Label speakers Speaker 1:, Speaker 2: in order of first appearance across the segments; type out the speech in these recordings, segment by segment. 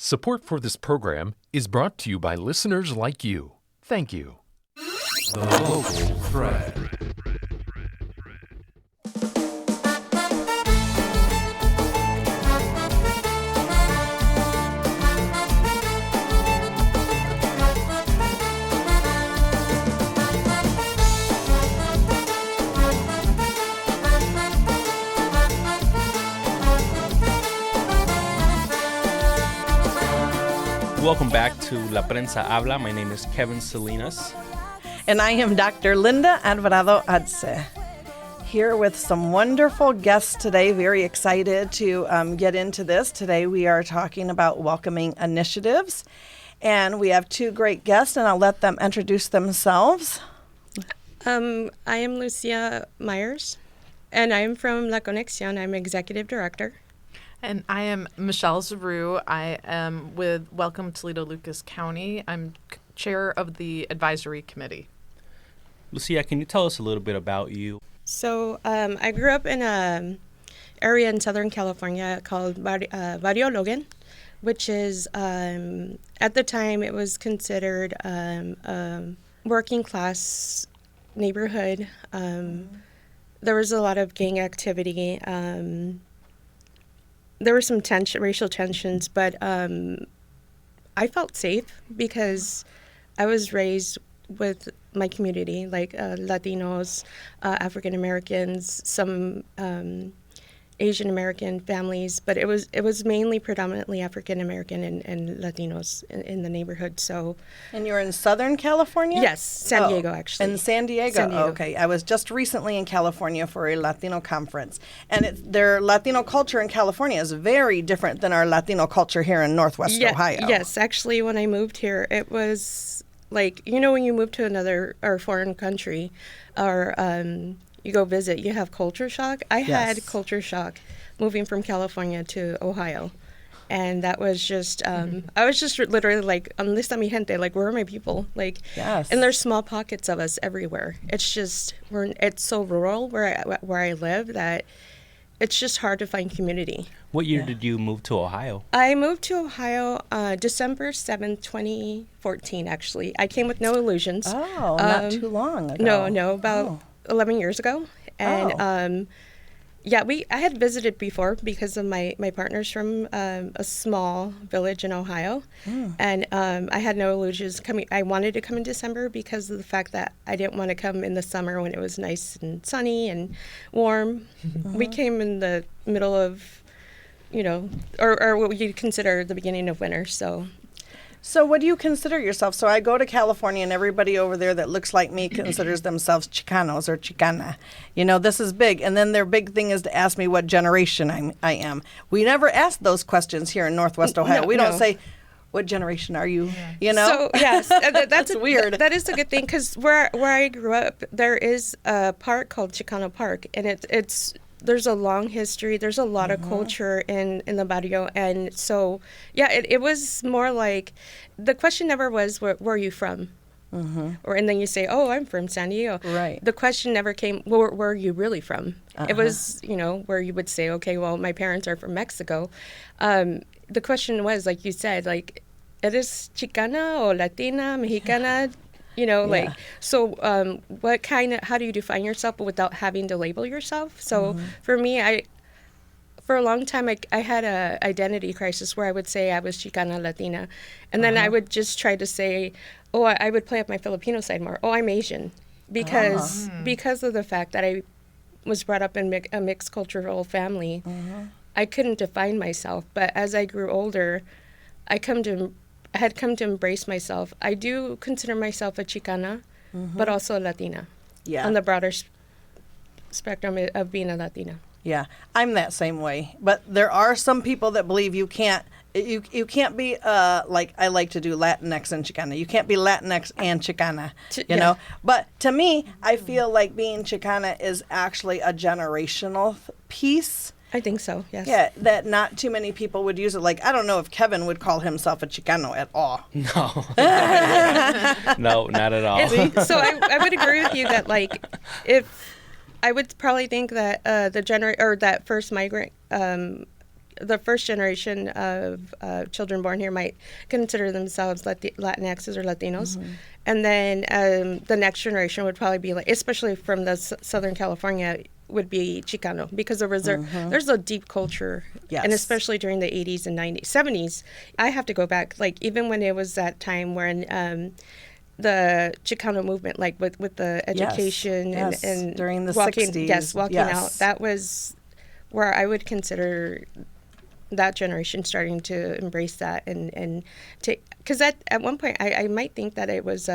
Speaker 1: Support for this program is brought to you by listeners like you. Thank you.
Speaker 2: The Local Thread.
Speaker 3: Welcome back to La Prensa Habla. My name is Kevin Salinas.
Speaker 4: And I am Dr. Linda Alvarado Adce, here with some wonderful guests today. Very excited to get into this. Today we are talking about welcoming initiatives. And we have two great guests, and I'll let them introduce themselves.
Speaker 5: I am Lucia Myers, and I'm from La Conexión. I'm Executive Director.
Speaker 6: And I am Michelle Zaru. I am with Welcome Toledo Lucas County. I'm chair of the advisory committee.
Speaker 3: Lucia, can you tell us a little bit about you?
Speaker 5: So I grew up in an area in Southern California called Barrio Logan, which is, at the time, it was considered a working class neighborhood. There was a lot of gang activity. There were some racial tensions, but I felt safe because I was raised with my community, like Latinos, African Americans, some Asian American families, but it was mainly predominantly African American and Latinos in the neighborhood. So,
Speaker 4: and you're in Southern California?
Speaker 5: Yes, San Diego, actually.
Speaker 4: In San Diego?
Speaker 5: San Diego.
Speaker 4: Okay. I was just recently in California for a Latino conference, and their Latino culture in California is very different than our Latino culture here in Northwest Ohio.
Speaker 5: Yes, actually, when I moved here, it was like, when you move to another or foreign country, or you go visit, you have culture shock. I had culture shock moving from California to Ohio. And that was just, I was just literally like, ¿Dónde está mi gente? Like, where are my people? Like, and there's small pockets of us everywhere. It's just, it's so rural where I live that it's just hard to find community.
Speaker 3: What year did you move to Ohio?
Speaker 5: I moved to Ohio December 7th, 2014, actually. I came with no illusions.
Speaker 4: Oh, not too long ago.
Speaker 5: No, about 11 years ago. And I had visited before because of my partner's from a small village in Ohio. And I had no illusions coming. I wanted to come in December because of the fact that I didn't want to come in the summer when it was nice and sunny and warm. We came in the middle of, or what you'd consider the beginning of winter.
Speaker 4: So what do you consider yourself? So I go to California, and everybody over there that looks like me considers themselves Chicanos or Chicana. This is big. And then their big thing is to ask me what generation I am. We never ask those questions here in Northwest Ohio. We don't say, what generation are you?
Speaker 5: So, yes, that's
Speaker 4: weird.
Speaker 5: That is a good thing, because where I grew up, there is a park called Chicano Park, and there's a long history. There's a lot of culture in the barrio. And so, it was more like, the question never was, where are you from? And then you say, oh, I'm from San Diego.
Speaker 4: Right.
Speaker 5: The question never came, where are you really from? It was, where you would say, okay, well, my parents are from Mexico. The question was, like you said, like, ¿eres Chicana or Latina, Mexicana? So how do you define yourself without having to label yourself? So for me, for a long time, I had a identity crisis where I would say I was Chicana, Latina. And then I would just try to say, I would play up my Filipino side more. I'm Asian. Because of the fact that I was brought up in a mixed cultural family, I couldn't define myself. But as I grew older, I had come to embrace myself. I do consider myself a Chicana, but also a Latina. Yeah. On the broader spectrum of being a Latina.
Speaker 4: Yeah, I'm that same way. But there are some people that believe you can't be like I like to do Latinx and Chicana. You can't be Latinx and Chicana, know. But to me, I feel like being Chicana is actually a generational piece.
Speaker 5: I think so, yes.
Speaker 4: Yeah, that not too many people would use it. Like, I don't know if Kevin would call himself a Chicano at all.
Speaker 3: No. No, not at all.
Speaker 5: So I would agree with you that, like, if I would probably think that that first migrant the first generation of children born here might consider themselves Latinxs or Latinos. And then the next generation would probably be like, especially from the Southern California, would be Chicano, because there's a deep culture.
Speaker 4: Yes.
Speaker 5: And especially during the 80s and 90s, 70s. I have to go back, like even when it was that time when the Chicano movement, like with the education and
Speaker 4: during the
Speaker 5: walking,
Speaker 4: 60s.
Speaker 5: walking out, that was where I would consider that generation starting to embrace that and take, because at one point I might think that it was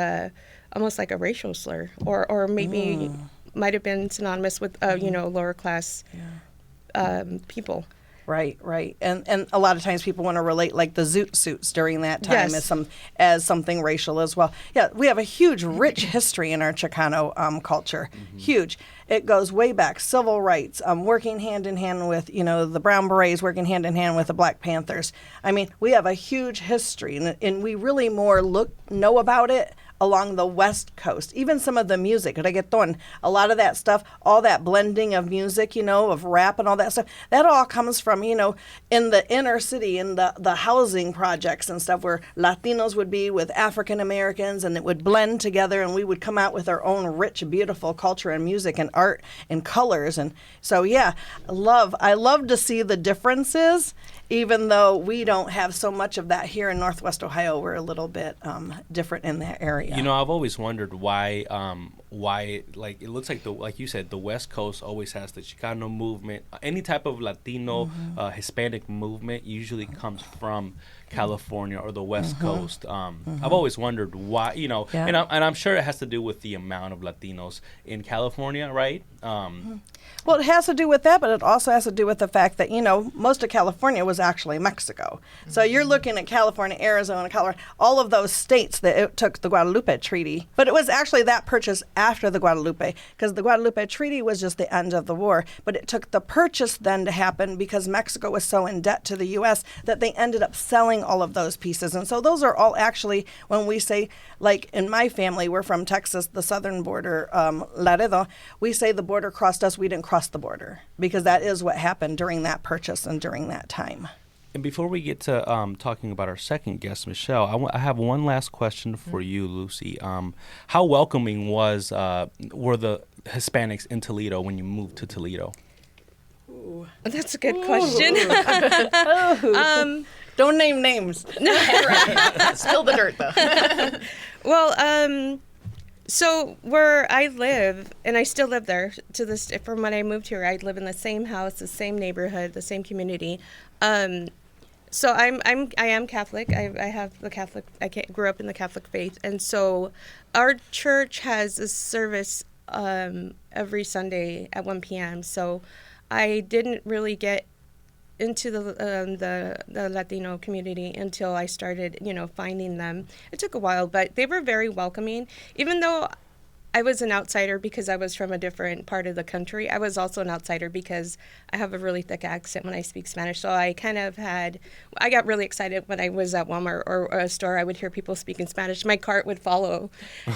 Speaker 5: almost like a racial slur, or maybe might have been synonymous with lower class people.
Speaker 4: Right. And a lot of times people want to relate like the zoot suits during that time as something racial as well. Yeah, we have a huge, rich history in our Chicano culture. Huge. It goes way back. Civil rights, working hand in hand with, the Brown Berets, working hand in hand with the Black Panthers. I mean, we have a huge history, and we really more know about it along the West Coast. Even some of the music, reggaeton, a lot of that stuff, all that blending of music, of rap and all that stuff, that all comes from, in the inner city, in the housing projects and stuff, where Latinos would be with African Americans, and it would blend together, and we would come out with our own rich, beautiful culture and music and art and colors. And so, yeah, I love to see the differences, even though we don't have so much of that here in Northwest Ohio. We're a little bit different in that area.
Speaker 3: I've always wondered why, like, it looks like like you said, the West Coast always has the Chicano movement. Any type of Latino, Hispanic movement usually comes from California or the West Coast. I've always wondered why, and I'm sure it has to do with the amount of Latinos in California, right?
Speaker 4: Well, it has to do with that, but it also has to do with the fact that, most of California was actually Mexico. So you're looking at California, Arizona, Colorado, all of those states that it took the Guadalupe Treaty. But it was actually that purchase after the Guadalupe, because the Guadalupe Treaty was just the end of the war. But it took the purchase then to happen because Mexico was so in debt to the U.S. that they ended up selling all of those pieces. And so those are all actually, when we say, like in my family, we're from Texas, the southern border, Laredo, we say the border crossed us, we didn't cross the border, because that is what happened during that purchase and during that time.
Speaker 3: And before we get to talking about our second guest, Michelle, I have one last question for you, Lucy. How welcoming were the Hispanics in Toledo when you moved to Toledo?
Speaker 5: Ooh. That's a good question.
Speaker 4: Don't name names.
Speaker 6: Spill the dirt, though.
Speaker 5: Well, so where I live, and I still live there to this, from when I moved here, I live in the same house, the same neighborhood, the same community. So I am Catholic. I have the Catholic. Grew up in the Catholic faith, and so our church has a service every Sunday at 1 p.m. So I didn't really get into the Latino community until I started, finding them. It took a while, but they were very welcoming. Even though I was an outsider because I was from a different part of the country, I was also an outsider because I have a really thick accent when I speak Spanish. So I got really excited when I was at Walmart or a store. I would hear people speaking Spanish. My cart would follow.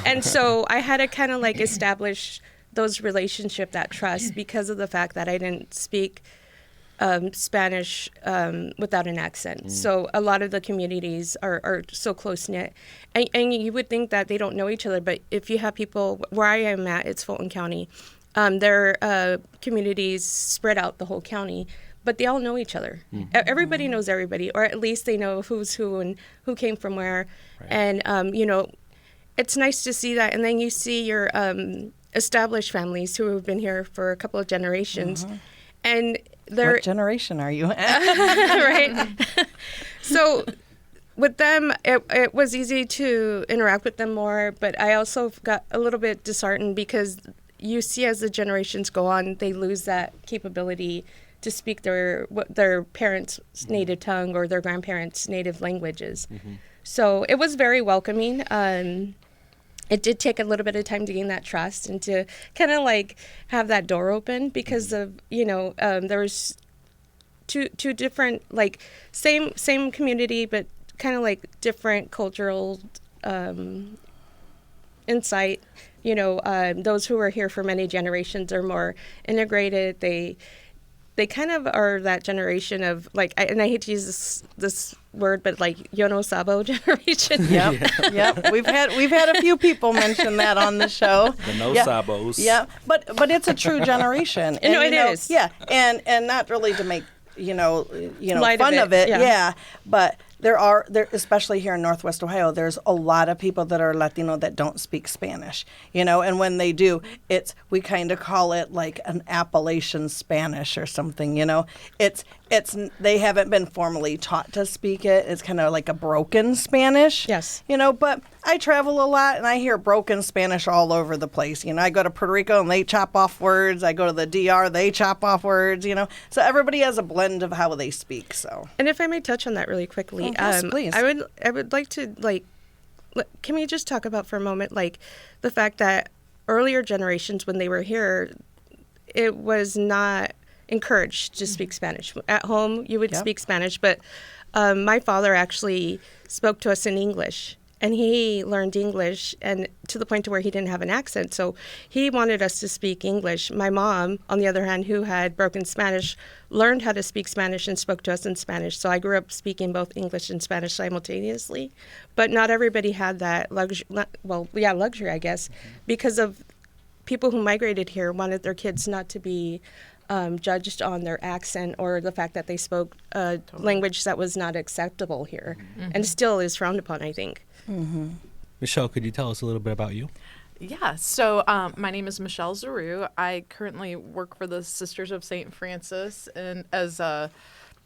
Speaker 5: And so I had to kind of like establish those relationships, that trust, because of the fact that I didn't speak Spanish without an accent. So a lot of the communities are so close-knit. And you would think that they don't know each other, but if you have people, where I am at, it's Fulton County, there are communities spread out the whole county, but they all know each other. Everybody knows everybody, or at least they know who's who and who came from where. Right. And, it's nice to see that. And then you see your established families who have been here for a couple of generations. And
Speaker 4: what generation are you?
Speaker 5: Right. So with them, it was easy to interact with them more, but I also got a little bit disheartened because you see as the generations go on, they lose that capability to speak their parents' native tongue or their grandparents' native languages. So it was very welcoming. It did take a little bit of time to gain that trust and to kind of like have that door open because of, there was two different, like same community, but kind of like different cultural insight. Those who were here for many generations are more integrated. they kind of are that generation of like, and I hate to use this word, but like yo no sabo generation.
Speaker 4: Yep. We've had a few people mention that on the show.
Speaker 3: The no
Speaker 4: Yeah.
Speaker 3: sabos.
Speaker 4: Yeah, but it's a true generation.
Speaker 5: No, it
Speaker 4: it is.
Speaker 5: is.
Speaker 4: Yeah, and not really to make
Speaker 5: Light
Speaker 4: fun of it.
Speaker 5: yeah.
Speaker 4: Yeah, but there, especially here in Northwest Ohio, there's a lot of people that are Latino that don't speak Spanish, and when they do, we kind of call it like an Appalachian Spanish or something, they haven't been formally taught to speak it. It's kind of like a broken Spanish.
Speaker 5: Yes.
Speaker 4: But I travel a lot and I hear broken Spanish all over the place. I go to Puerto Rico and they chop off words. I go to the DR, they chop off words, So everybody has a blend of how they speak, so.
Speaker 5: And if I may touch on that really quickly,
Speaker 4: Yes, please.
Speaker 5: I would like to can we just talk about for a moment the fact that earlier generations when they were here, it was not encouraged to speak Spanish. At home, you would speak Spanish, but my father actually spoke to us in English. And he learned English, and to the point to where he didn't have an accent. So he wanted us to speak English. My mom, on the other hand, who had broken Spanish, learned how to speak Spanish and spoke to us in Spanish. So I grew up speaking both English and Spanish simultaneously. But not everybody had that luxury, I guess, because of people who migrated here wanted their kids not to be judged on their accent or the fact that they spoke a language that was not acceptable here and still is frowned upon, I think.
Speaker 4: Mm-hmm.
Speaker 3: Michelle, could you tell us a little bit about you?
Speaker 6: Yeah, so my name is Michelle Zaru. I currently work for the Sisters of St. Francis and as a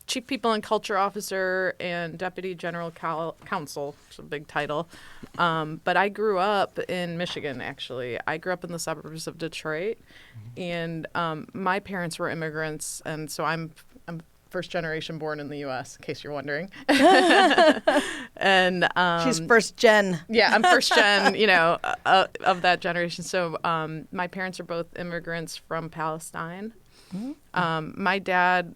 Speaker 6: Chief People and Culture Officer and Deputy General Counsel, which is a big title. But I grew up in Michigan, actually. I grew up in the suburbs of Detroit, and my parents were immigrants, and so I'm first generation born in the U.S., in case you're wondering. And
Speaker 4: she's first gen.
Speaker 6: Yeah, I'm first gen, of that generation. So my parents are both immigrants from Palestine. My dad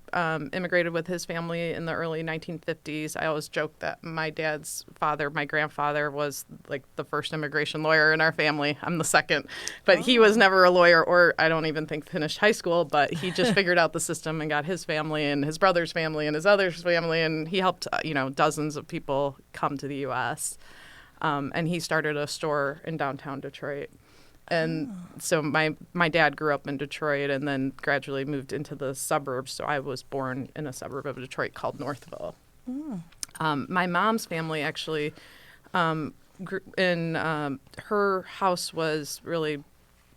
Speaker 6: immigrated with his family in the early 1950s. I always joke that my dad's father, my grandfather, was like the first immigration lawyer in our family. I'm the second. But he was never a lawyer, or I don't even think finished high school, but he just figured out the system and got his family and his brother's family and his other's family, and he helped dozens of people come to the U.S. And he started a store in downtown Detroit. And so my dad grew up in Detroit and then gradually moved into the suburbs. So I was born in a suburb of Detroit called Northville. My mom's family actually, her house was really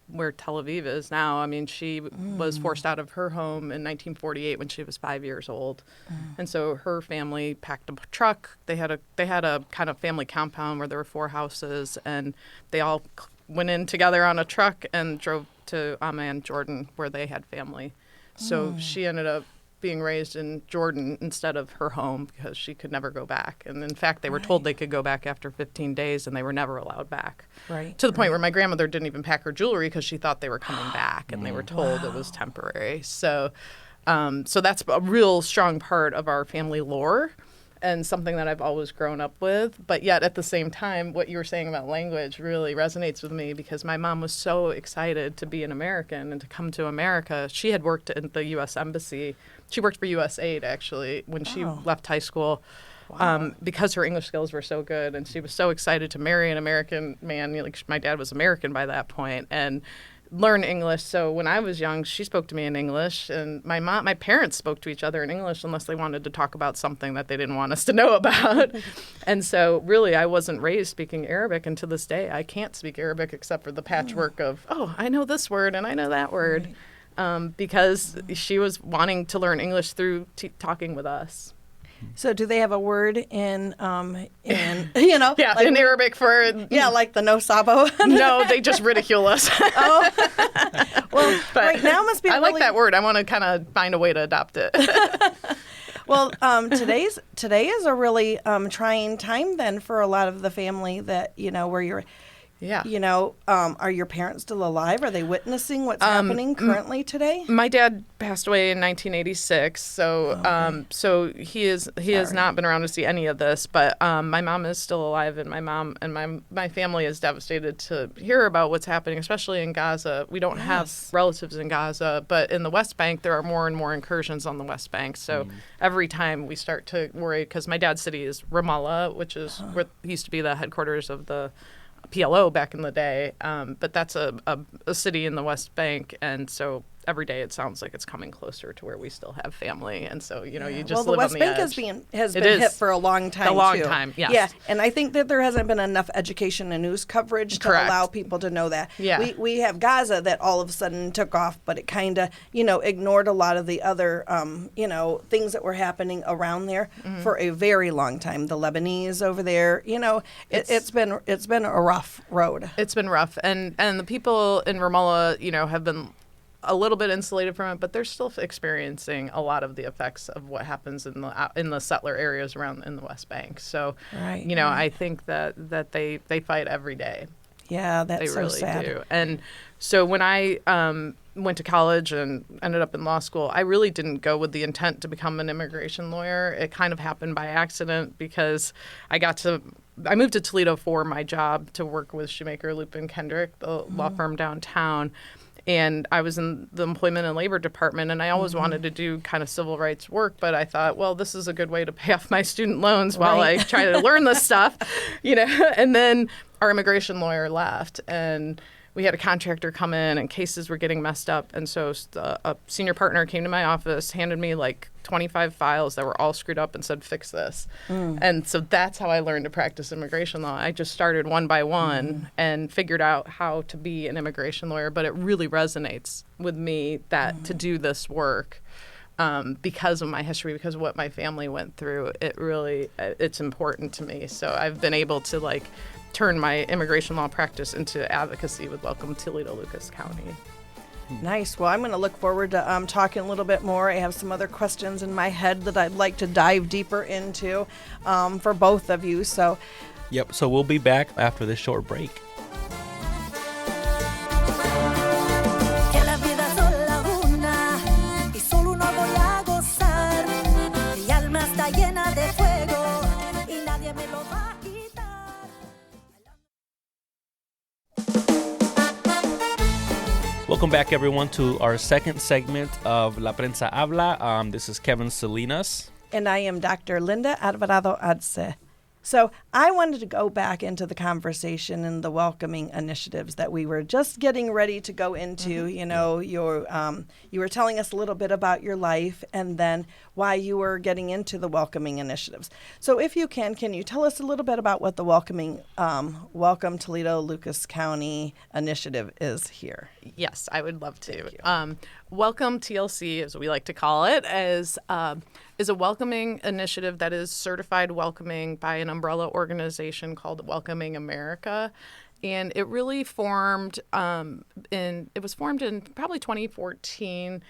Speaker 6: where Tel Aviv is now. I mean, she was forced out of her home in 1948 when she was 5 years old. And so her family packed a truck. They had a kind of family compound where there were 4 houses, and they all went in together on a truck and drove to Amman, Jordan, where they had family. So she ended up being raised in Jordan instead of her home because she could never go back. And in fact, they were told they could go back after 15 days, and they were never allowed back.
Speaker 4: Right.
Speaker 6: To the point where my grandmother didn't even pack her jewelry because she thought they were coming back, and they were told it was temporary. So, so that's a real strong part of our family lore. And something that I've always grown up with. But yet at the same time, what you were saying about language really resonates with me because my mom was so excited to be an American and to come to America. She had worked in the U.S. Embassy. She worked for USAID, actually, when she left high school because her English skills were so good. And she was so excited to marry an American man. Like my dad was American by that point, and learn English. So when I was young, she spoke to me in English, and my parents spoke to each other in English unless they wanted to talk about something that they didn't want us to know about. And so really I wasn't raised speaking Arabic, and to this day I can't speak Arabic except for the patchwork of, I know this word and I know that word, because she was wanting to learn English through talking with us.
Speaker 4: So do they have a word in
Speaker 6: Yeah,
Speaker 4: like,
Speaker 6: in Arabic for...
Speaker 4: Yeah, like the no sabo?
Speaker 6: No, they just ridicule us.
Speaker 4: Well,
Speaker 6: But
Speaker 4: right now must be
Speaker 6: I
Speaker 4: really...
Speaker 6: like that word. I want to kind of find a way to adopt it.
Speaker 4: Well, today is a really trying time then for a lot of the family that, where you're
Speaker 6: Yeah.
Speaker 4: You know, are your parents still alive? Are they witnessing what's happening currently today?
Speaker 6: My dad passed away in 1986, so so he has not been around to see any of this. But my mom is still alive, and my mom and my family is devastated to hear about what's happening, especially in Gaza. We don't have relatives in Gaza, but in the West Bank there are more and more incursions on the West Bank. So every time we start to worry, because my dad's city is Ramallah, which is where used to be the headquarters of the PLO back in the day, but that's a city in the West Bank, and so every day it sounds like it's coming closer to where we still have family, and so you just
Speaker 4: the
Speaker 6: live
Speaker 4: West
Speaker 6: on the
Speaker 4: Bank
Speaker 6: edge.
Speaker 4: has been hit for a long time.
Speaker 6: Yes.
Speaker 4: Yeah, and I think that there hasn't been enough education and news coverage to
Speaker 6: Correct.
Speaker 4: allow people to know that.
Speaker 6: Yeah.
Speaker 4: We have Gaza that all of a sudden took off, but it kind of ignored a lot of the other things that were happening around there for a very long time. The Lebanese over there, it's been a rough road.
Speaker 6: It's been rough, and the people in Ramallah, have been a little bit insulated from it, but they're still experiencing a lot of the effects of what happens in the settler areas around in the West Bank. So,
Speaker 4: right.
Speaker 6: I think that they fight every day.
Speaker 4: Yeah, that's
Speaker 6: they
Speaker 4: so
Speaker 6: really
Speaker 4: sad.
Speaker 6: do. And so when I went to college and ended up in law school, I really didn't go with the intent to become an immigration lawyer. It kind of happened by accident because I moved to Toledo for my job to work with Shoemaker, Lupin, Kendrick, the law firm downtown. And I was in the employment and labor department, and I always wanted to do kind of civil rights work, but I thought, well, this is a good way to pay off my student loans while I try to learn this stuff, And then our immigration lawyer left, and we had a contractor come in, and cases were getting messed up. And so a senior partner came to my office, handed me like 25 files that were all screwed up and said, fix this. And so that's how I learned to practice immigration law. I just started one by one and figured out how to be an immigration lawyer. But it really resonates with me that to do this work, because of my history, because of what my family went through, it's important to me. So I've been able to turn my immigration law practice into advocacy with Welcome Toledo Lucas County.
Speaker 4: Nice. Well, I'm going to look forward to talking a little bit more. I have some other questions in my head that I'd like to dive deeper into for both of you. So,
Speaker 3: Yep. So we'll be back after this short break.
Speaker 7: Que la vida es solo una y solo uno voy a gozar. Mi alma está llena de fuego y nadie me lo va a quitar.
Speaker 3: Welcome back, everyone, to our second segment of La Prensa Habla. This is Kevin Salinas.
Speaker 4: and I am Dr. Linda Alvarado Arce. So I wanted to go back into the conversation and the welcoming initiatives that we were just getting ready to go into. You know, you were telling us a little bit about your life and then why you were getting into the welcoming initiatives. So if you can you tell us a little bit about what the welcoming Welcome Toledo Lucas County initiative is here?
Speaker 6: Yes, I would love to. Welcome TLC, as we like to call it, is a welcoming initiative that is certified welcoming by an umbrella organization called Welcoming America. And it really formed in probably 2014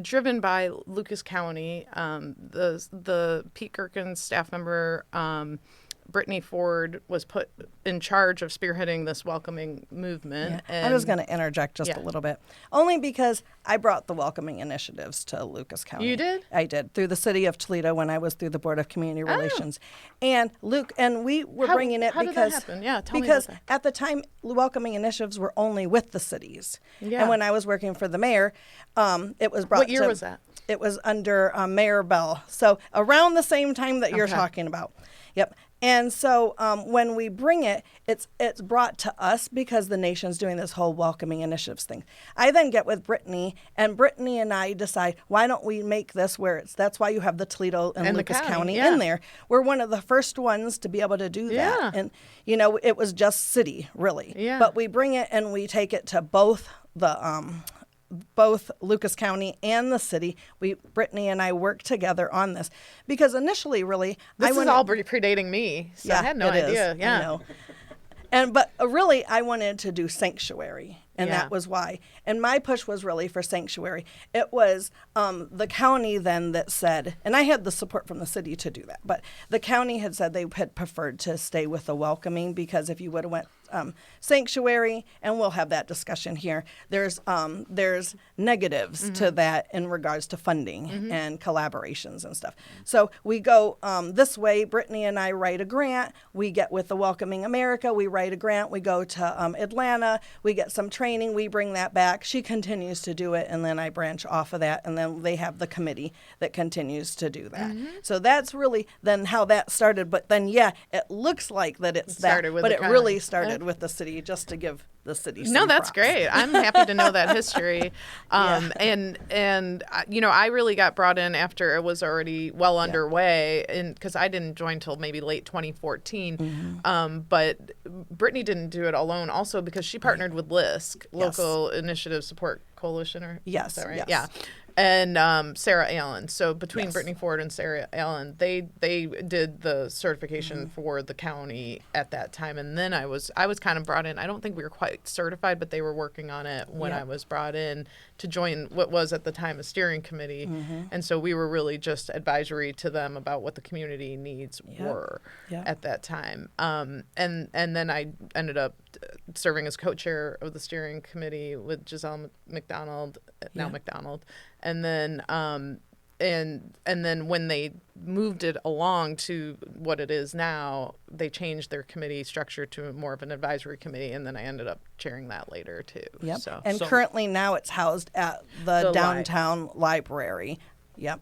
Speaker 6: driven by Lucas County. The Pete Gerken staff member, Brittany Ford, was put in charge of spearheading this welcoming movement.
Speaker 4: Yeah. I was going to interject just a little bit, only because I brought the welcoming initiatives to Lucas County.
Speaker 6: You did?
Speaker 4: I did, through the city of Toledo when I was through the Board of Community Relations. And we were bringing it
Speaker 6: how
Speaker 4: because
Speaker 6: did that happen? Yeah, tell me
Speaker 4: because
Speaker 6: about that.
Speaker 4: at the time, welcoming initiatives were only with the cities.
Speaker 6: Yeah.
Speaker 4: And when I was working for the mayor, it was brought
Speaker 6: What year was that?
Speaker 4: It was under Mayor Bell. So around the same time that you're
Speaker 6: Okay.
Speaker 4: talking about. Yep. And so when we bring it, it's brought to us because the nation's doing this whole welcoming initiatives thing. I then get with Brittany, and Brittany and I decide, why don't we make this where that's why you have the Toledo and
Speaker 6: the
Speaker 4: Lucas
Speaker 6: county,
Speaker 4: County in there. We're one of the first ones to be able to do that.
Speaker 6: Yeah.
Speaker 4: And, it was just city, really.
Speaker 6: Yeah.
Speaker 4: But we bring it and we take it to both Lucas County and the city. Brittany and I work together on this because initially, really,
Speaker 6: This is all predating me, so I had no
Speaker 4: it is.
Speaker 6: idea.
Speaker 4: I
Speaker 6: Yeah.
Speaker 4: know. But really, I wanted to do sanctuary. And
Speaker 6: Yeah.
Speaker 4: that was why. And my push was really for sanctuary. It was the county then that said, and I had the support from the city to do that, but the county had said they had preferred to stay with the welcoming, because if you would have went sanctuary, and we'll have that discussion here, there's negatives to that in regards to funding and collaborations and stuff. So we go this way. Brittany and I write a grant. We get with the Welcoming America. We write a grant. We go to Atlanta. We get some training. We bring that back. She continues to do it, and then I branch off of that, and then they have the committee that continues to do that. So that's really then how that started. But then, yeah, it looks like that it's that,
Speaker 6: started with
Speaker 4: but
Speaker 6: the
Speaker 4: it
Speaker 6: county.
Speaker 4: really started with the city, just to give the city some
Speaker 6: No, that's
Speaker 4: props.
Speaker 6: great. I'm happy to know that history. And I really got brought in after it was already well underway, and because I didn't join till maybe late 2014. But Brittany didn't do it alone, also because she partnered with LISC, Local Initiative Support Coalition, or
Speaker 4: Yes,
Speaker 6: is that right?
Speaker 4: yes.
Speaker 6: Yeah. And Sarah Allen. So between
Speaker 4: Yes.
Speaker 6: Brittany Ford and Sarah Allen, they did the certification for the county at that time. And then I was kind of brought in. I don't think we were quite certified, but they were working on it when I was brought in to join what was at the time a steering committee. And so we were really just advisory to them about what the community needs were at that time. And then I ended up serving as co-chair of the steering committee with Giselle McDonald, now McDonald. And then and then when they moved it along to what it is now, they changed their committee structure to more of an advisory committee, and then I ended up chairing that later too.
Speaker 4: Yep.
Speaker 6: So.
Speaker 4: And currently now it's housed at the
Speaker 6: The
Speaker 4: downtown library. Yep.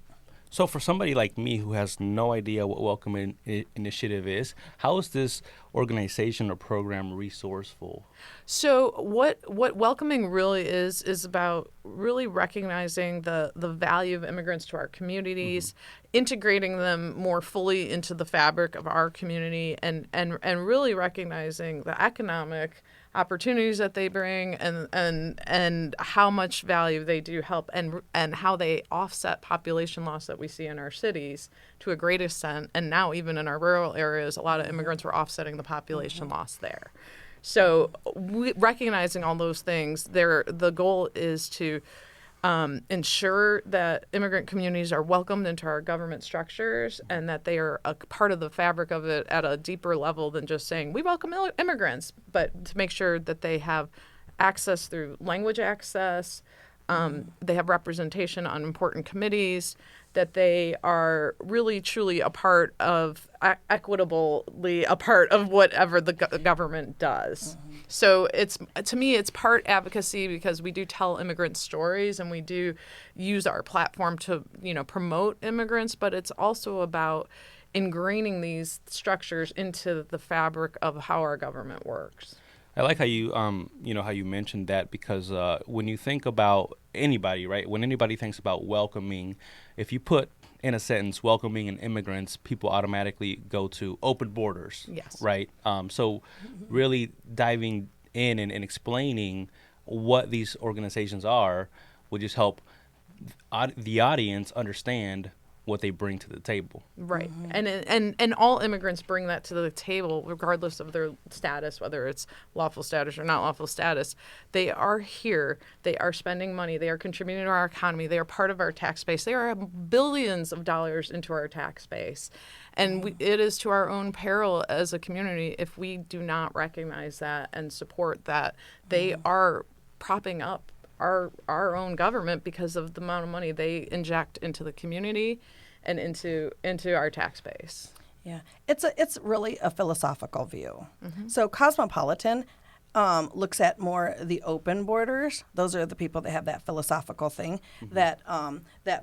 Speaker 3: So for somebody like me who has no idea what Welcome Initiative is, how is this organization or program resourceful?
Speaker 6: So what welcoming really is about really recognizing the value of immigrants to our communities, integrating them more fully into the fabric of our community, and really recognizing the economic opportunities that they bring, and how much value they do help, and how they offset population loss that we see in our cities to a great extent. And now even in our rural areas, a lot of immigrants were offsetting the population loss there. So recognizing all those things, the goal is to ensure that immigrant communities are welcomed into our government structures, and that they are a part of the fabric of it at a deeper level than just saying we welcome immigrants, but to make sure that they have access through language access, they have representation on important committees, that they are really truly a part of, equitably a part of whatever the government does. So to me, it's part advocacy, because we do tell immigrant stories and we do use our platform to, promote immigrants, but it's also about ingraining these structures into the fabric of how our government works.
Speaker 3: I like how you, how you mentioned that, because when you think about anybody, right, when anybody thinks about welcoming, if you put in a sentence welcoming and immigrants, people automatically go to open borders.
Speaker 6: Yes.
Speaker 3: Right. So really diving in and explaining what these organizations are will just help the audience understand what they bring to the table.
Speaker 6: Right. And all immigrants bring that to the table, regardless of their status, whether it's lawful status or not lawful status. They are here. They are spending money. They are contributing to our economy. They are part of our tax base. They are billions of dollars into our tax base. And it is to our own peril as a community if we do not recognize that and support that. They are propping up our own government because of the amount of money they inject into the community and into our tax base.
Speaker 4: Yeah, it's really a philosophical view. So Cosmopolitan looks at more the open borders. Those are the people that have that philosophical thing that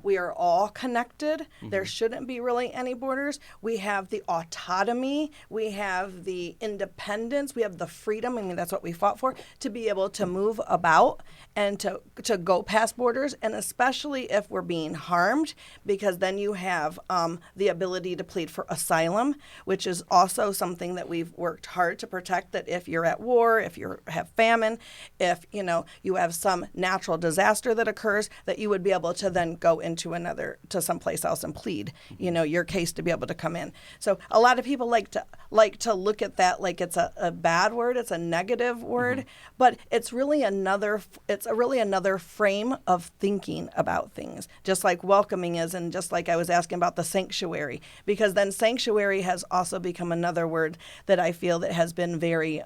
Speaker 4: we are all connected. There shouldn't be really any borders. We have the autonomy. We have the independence. We have the freedom. I mean, that's what we fought for, to be able to move about and to go past borders, and especially if we're being harmed, because then you have the ability to plead for asylum, which is also something that we've worked hard to protect, that if you're at war, if you're you have famine, if, you know, you have some natural disaster that occurs, that you would be able to then go into to someplace else and plead, you know, your case to be able to come in. So a lot of people like to look at that like it's a bad word, it's a negative word, but it's really another frame of thinking about things, just like welcoming is, and just like I was asking about the sanctuary, because then sanctuary has also become another word that I feel that has been very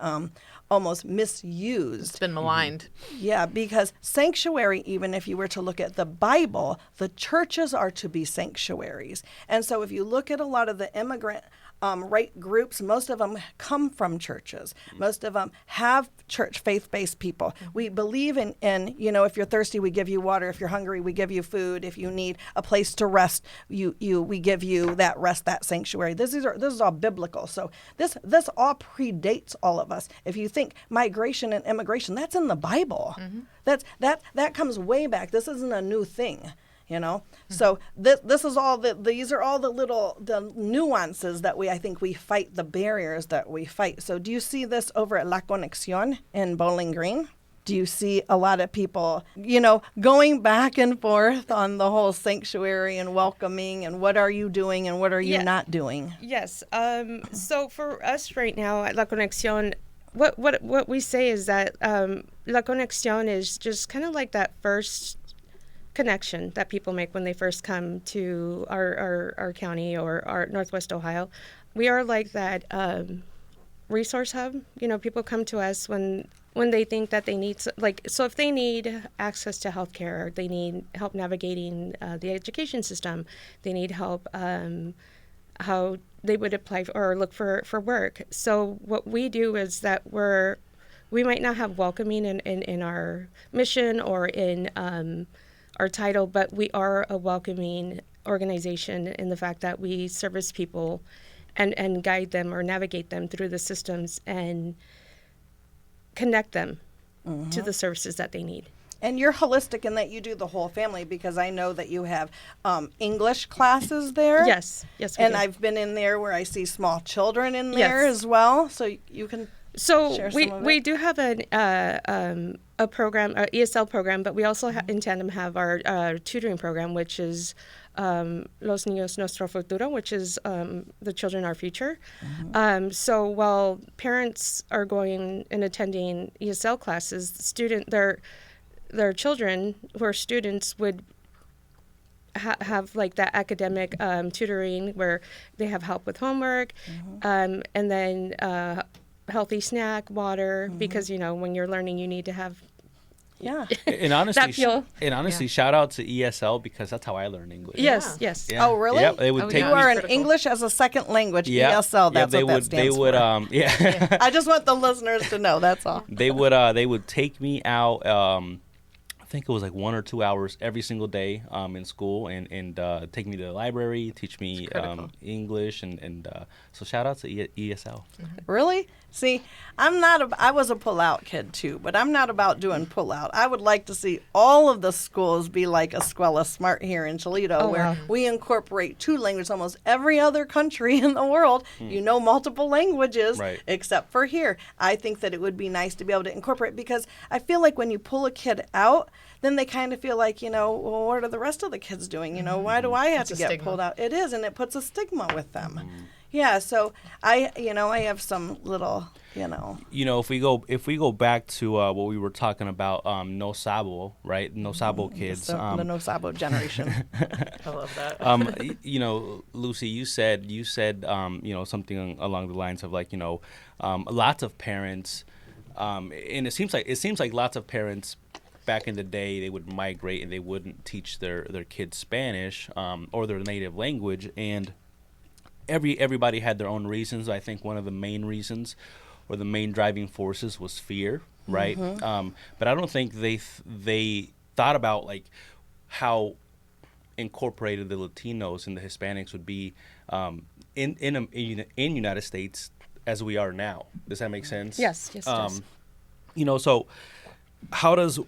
Speaker 4: almost misused.
Speaker 6: It's been maligned.
Speaker 4: Yeah, because sanctuary, even if you were to look at the Bible, the churches are to be sanctuaries. And so if you look at a lot of the immigrant right groups, most of them come from churches. Most of them have church faith-based people. We believe in, you know, if you're thirsty, we give you water. If you're hungry, we give you food. If you need a place to rest, we give you that rest, that sanctuary. This is all biblical. So this all predates all of us. If you think migration and immigration, that's in the Bible. That comes way back. This isn't a new thing. You know, so this is all these are all the nuances that I think we fight, the barriers that we fight. So do you see this over at La Conexión in Bowling Green? Do you see a lot of people, you know, going back and forth on the whole sanctuary and welcoming and what are you doing and what are you not doing?
Speaker 5: Yes. So for us right now at La Conexión, what we say is that La Conexión is just kind of like that first connection that people make when they first come to our county or our Northwest Ohio. We are like that resource hub. You know, people come to us when they think that they need, so if they need access to healthcare, they need help navigating the education system, they need help how they would apply or look for work. So what we do is that we might not have welcoming in our mission or in our title, but we are a welcoming organization in the fact that we service people and guide them or navigate them through the systems and connect them to the services that they need.
Speaker 4: And you're holistic in that you do the whole family, because I know that you have English classes there.
Speaker 5: Yes, we
Speaker 4: and
Speaker 5: do.
Speaker 4: I've been in there where I see small children in there as well. So you can share some of
Speaker 5: we
Speaker 4: it.
Speaker 5: do have a program, ESL program, but we also in tandem have our tutoring program, which is Los Niños Nuestro Futuro, which is the children our future. So while parents are going and attending ESL classes, their children who are students would have like that academic tutoring where they have help with homework, and then healthy snack, water, because, you know, when you're learning, you need to have
Speaker 3: And honestly,
Speaker 5: that
Speaker 3: shout out to ESL, because that's how I learned English.
Speaker 5: Yes.
Speaker 3: Yeah.
Speaker 4: Oh, really?
Speaker 3: Yep. They would take
Speaker 4: You are
Speaker 3: me.
Speaker 4: an English as a second language,
Speaker 3: Yeah.
Speaker 4: ESL, that's
Speaker 3: they
Speaker 4: what
Speaker 3: would.
Speaker 4: that
Speaker 3: They
Speaker 4: stands
Speaker 3: would.
Speaker 4: for. I just want the listeners to know, that's all.
Speaker 3: They would take me out. I think it was like 1 or 2 hours every single day in school, and take me to the library, teach me English, and so shout out to ESL.
Speaker 4: Really? See, I was a pull-out kid too, but I'm not about doing pull-out. I would like to see all of the schools be like Escuela Smart here in Toledo, where we incorporate 2 languages. Almost every other country in the world, you know, multiple languages, except for here. I think that it would be nice to be able to incorporate, because I feel like when you pull a kid out, then they kind of feel like, you know, well, what are the rest of the kids doing? You know, why do I have to get pulled out? It is, and it puts a stigma with them. Yeah, so I have some little, you know.
Speaker 3: You know, if we go back to what we were talking about, No Sabo, right? No Sabo kids.
Speaker 4: The No Sabo generation.
Speaker 6: I love that.
Speaker 3: You know, Lucy, you said, you know, something along the lines of like, you know, lots of parents, and it seems like lots of parents back in the day, they would migrate and they wouldn't teach their kids Spanish or their native language, and everybody had their own reasons. I think one of the main reasons or the main driving forces was fear, right? But I don't think they thought about like how incorporated the Latinos and the Hispanics would be in United States as we are now. Does that make sense?
Speaker 5: Yes, it does.
Speaker 3: You know, so how does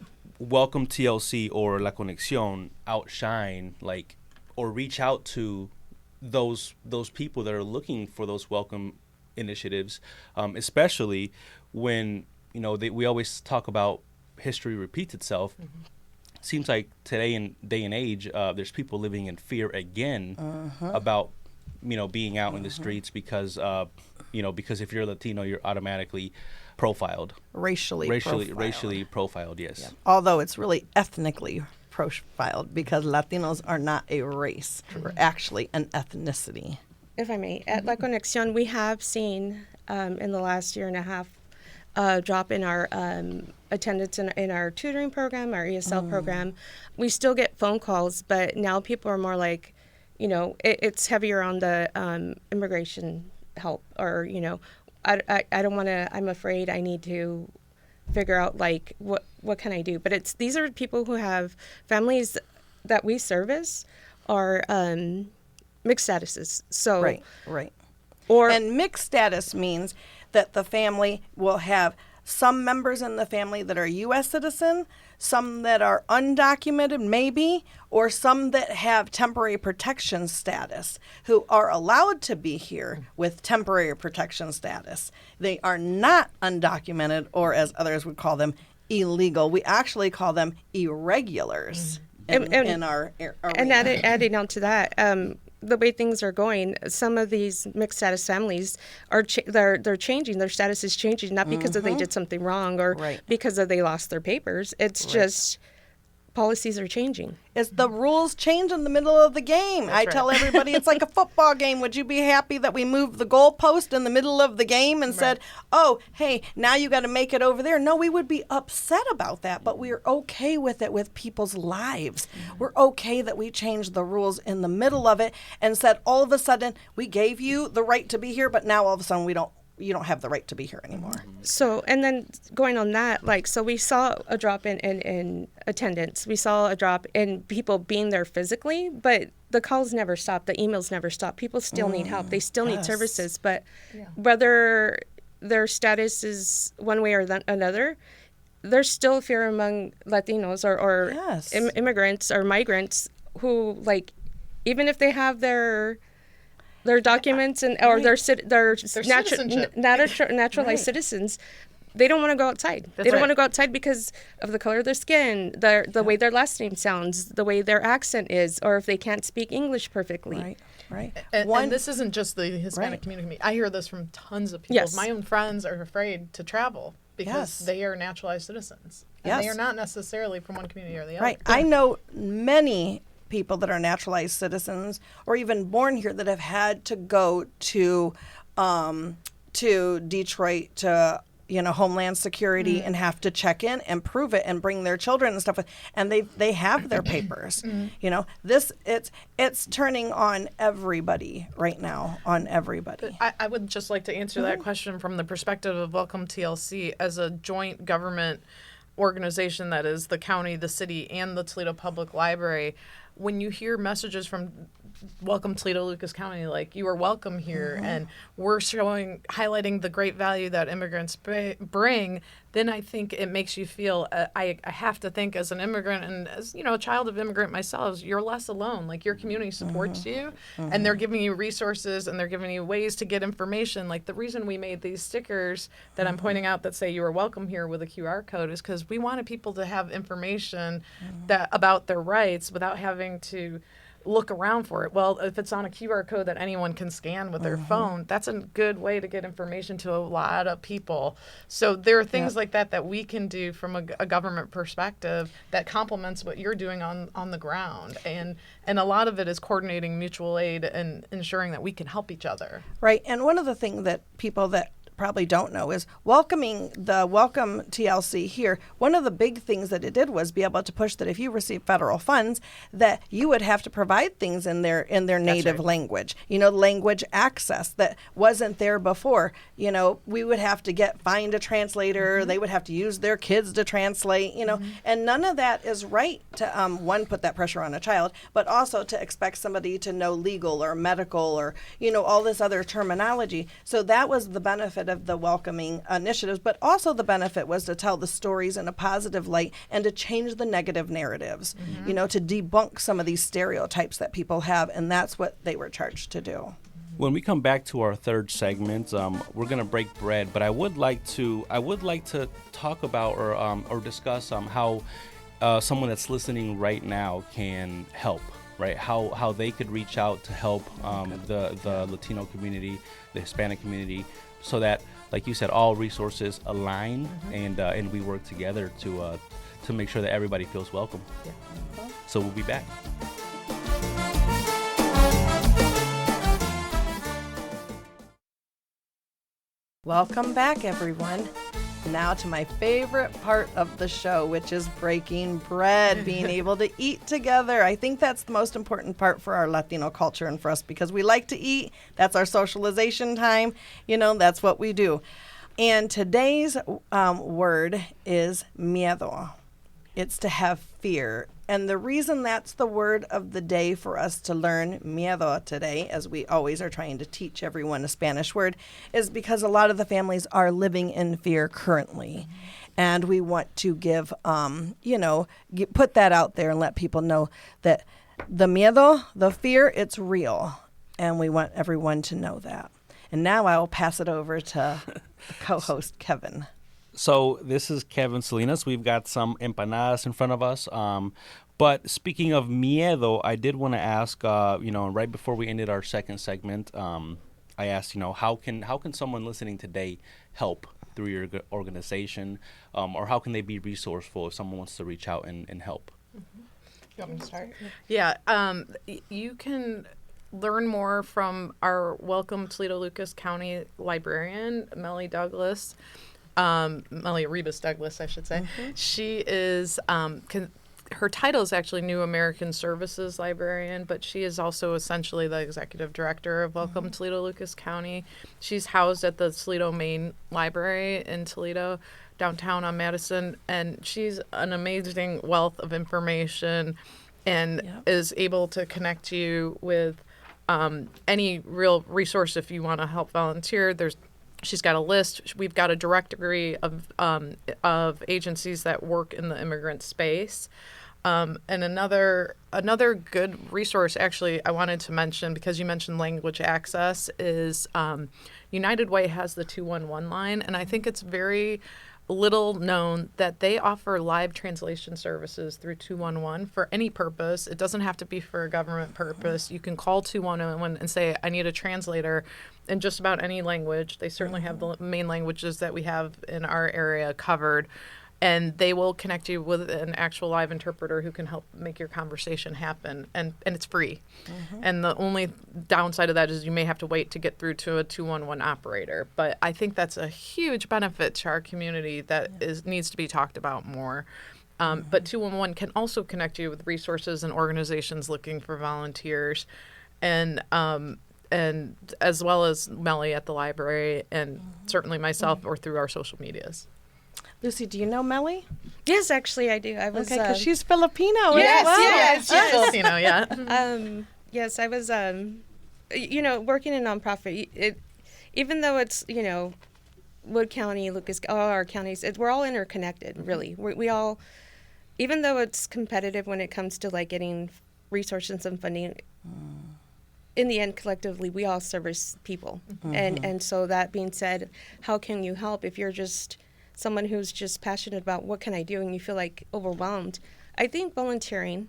Speaker 3: Welcome TLC or La Conexión outshine, like, or reach out to those people that are looking for those welcome initiatives, especially when we always talk about history repeats itself. Seems like today in day and age, there's people living in fear again about, being out in the streets because if you're Latino, you're automatically profiled.
Speaker 4: Racially
Speaker 3: profiled, yes.
Speaker 4: Yeah. Although it's really ethnically profiled because Latinos are not a race. We're actually an ethnicity.
Speaker 5: If I may, at La Conexión, we have seen in the last year and a half drop in our attendance in our tutoring program, our ESL program. We still get phone calls, but now people are more like, it's heavier on the immigration help, or, I don't want to, I'm afraid I need to figure out like what can I do. But these are people who have families that we service are mixed statuses. So
Speaker 4: Right.
Speaker 5: Or
Speaker 4: and mixed status means that the family will have some members in the family that are U.S. citizen, some that are undocumented maybe, or some that have temporary protection status who are allowed to be here with temporary protection status. They are not undocumented, or as others would call them, illegal. We actually call them irregulars in our arena.
Speaker 5: And adding on to that, the way things are going, some of these mixed status families are they're changing. Their status is changing, not because they did something wrong or because they lost their papers. It's just policies are changing.
Speaker 4: It's the rules change in the middle of the game. I tell everybody it's like a football game. Would you be happy that we moved the goalpost in the middle of the game and said, oh, hey, now you got to make it over there? No, we would be upset about that, but we're okay with it with people's lives. We're okay that we changed the rules in the middle of it and said all of a sudden we gave you the right to be here, but now all of a sudden you don't have the right to be here anymore.
Speaker 5: So, and then going on that, so we saw a drop in attendance. We saw a drop in people being there physically, but the calls never stop. The emails never stop. People still need help. They still need services. But whether their status is one way or another, there's still fear among Latinos or immigrants or migrants who, even if they have their documents or their naturalized citizens, they don't want to go outside. They don't want to go outside because of the color of their skin, the way their last name sounds, the way their accent is, or if they can't speak English perfectly.
Speaker 4: Right.
Speaker 6: And this isn't just the Hispanic community. I hear this from tons of people.
Speaker 5: Yes.
Speaker 6: My own friends are afraid to travel because they are naturalized citizens. And they are not necessarily from one community or the other.
Speaker 4: Right. I know many people that are naturalized citizens or even born here that have had to go to Detroit to Homeland Security and have to check in and prove it and bring their children and stuff, and they have their papers. It's turning on everybody right now, on everybody.
Speaker 6: I would just like to answer that question from the perspective of Welcome TLC as a joint government organization that is the county, the city, and the Toledo Public Library. When you hear messages from Welcome Toledo Lucas County, like you are welcome here, and we're highlighting the great value that immigrants bring, then I think it makes you feel, I have to think as an immigrant and as, a child of immigrant myself, you're less alone. Like your community supports you and they're giving you resources and they're giving you ways to get information. Like the reason we made these stickers that I'm pointing out that say you are welcome here with a QR code is because we wanted people to have information about their rights without having to look around for it. Well, if it's on a QR code that anyone can scan with their phone, that's a good way to get information to a lot of people. So there are things like that we can do from a government perspective that complements what you're doing on the ground. And a lot of it is coordinating mutual aid and ensuring that we can help each other.
Speaker 4: Right. And one of the things that people that probably don't know is welcoming the Welcome TLC here. One of the big things that it did was be able to push that if you receive federal funds, that you would have to provide things in their native language. Language access that wasn't there before. We would have to find a translator. They would have to use their kids to translate. And none of that is right to one, put that pressure on a child, but also to expect somebody to know legal or medical or all this other terminology. So that was the benefit of the welcoming initiatives, but also the benefit was to tell the stories in a positive light and to change the negative narratives, to debunk some of these stereotypes that people have, and that's what they were charged to do.
Speaker 3: When we come back to our third segment, we're gonna break bread, but I would like to talk about or discuss how someone that's listening right now can help. Right, how they could reach out to help the Latino community, the Hispanic community, so that, like you said, all resources align and we work together to make sure that everybody feels welcome.
Speaker 6: Yeah.
Speaker 3: So we'll be back.
Speaker 4: Welcome back, everyone. Now to my favorite part of the show, which is breaking bread, being able to eat together. I think that's the most important part for our Latino culture and for us because we like to eat. That's our socialization time. That's what we do. And today's word is miedo. It's to have fear. And the reason that's the word of the day for us to learn miedo today, as we always are trying to teach everyone a Spanish word, is because a lot of the families are living in fear currently. And we want to give, put that out there and let people know that the miedo, the fear, it's real. And we want everyone to know that. And now I will pass it over to co-host Kevin.
Speaker 3: So this is Kevin Salinas. We've got some empanadas in front of us. But speaking of miedo, I did want to ask, right before we ended our second segment, I asked, how can someone listening today help through your organization, or how can they be resourceful if someone wants to reach out and help?
Speaker 6: Mm-hmm. You want me to start? Yeah. You can learn more from our Welcome Toledo Lucas County librarian, Melly Douglas. Melly Rebus Douglas, I should say. Mm-hmm. She is, her title is actually New American Services Librarian, but she is also essentially the executive director of Welcome Toledo Lucas County. She's housed at the Toledo Main Library in Toledo, downtown on Madison, and she's an amazing wealth of information and is able to connect you with any real resource if you want to help volunteer. She's got a list. We've got a directory of agencies that work in the immigrant space. And another good resource, actually, I wanted to mention, because you mentioned language access, is United Way has the 211 line, and I think it's very little known that they offer live translation services through 211 for any purpose. It doesn't have to be for a government purpose. You can call 211 and say, I need a translator in just about any language. They certainly have the main languages that we have in our area covered. And they will connect you with an actual live interpreter who can help make your conversation happen. And it's free. And the only downside of that is you may have to wait to get through to a 211 operator. But I think that's a huge benefit to our community that needs to be talked about more. But 211 can also connect you with resources and organizations looking for volunteers. And as well as Melly at the library and certainly myself or through our social medias.
Speaker 4: Lucy, do you know Melly?
Speaker 5: Yes, actually, I do. I was
Speaker 4: because she's Filipino.
Speaker 6: Yes, she's Filipino. Yeah.
Speaker 5: Yes, I was. Working in nonprofit. Even though it's Wood County, Lucas, all our counties, we're all interconnected. Really, we all, even though it's competitive when it comes to getting resources and funding. In the end, collectively, we all service people, and so that being said, how can you help if you're just someone who's just passionate about what can I do and you feel overwhelmed? I think volunteering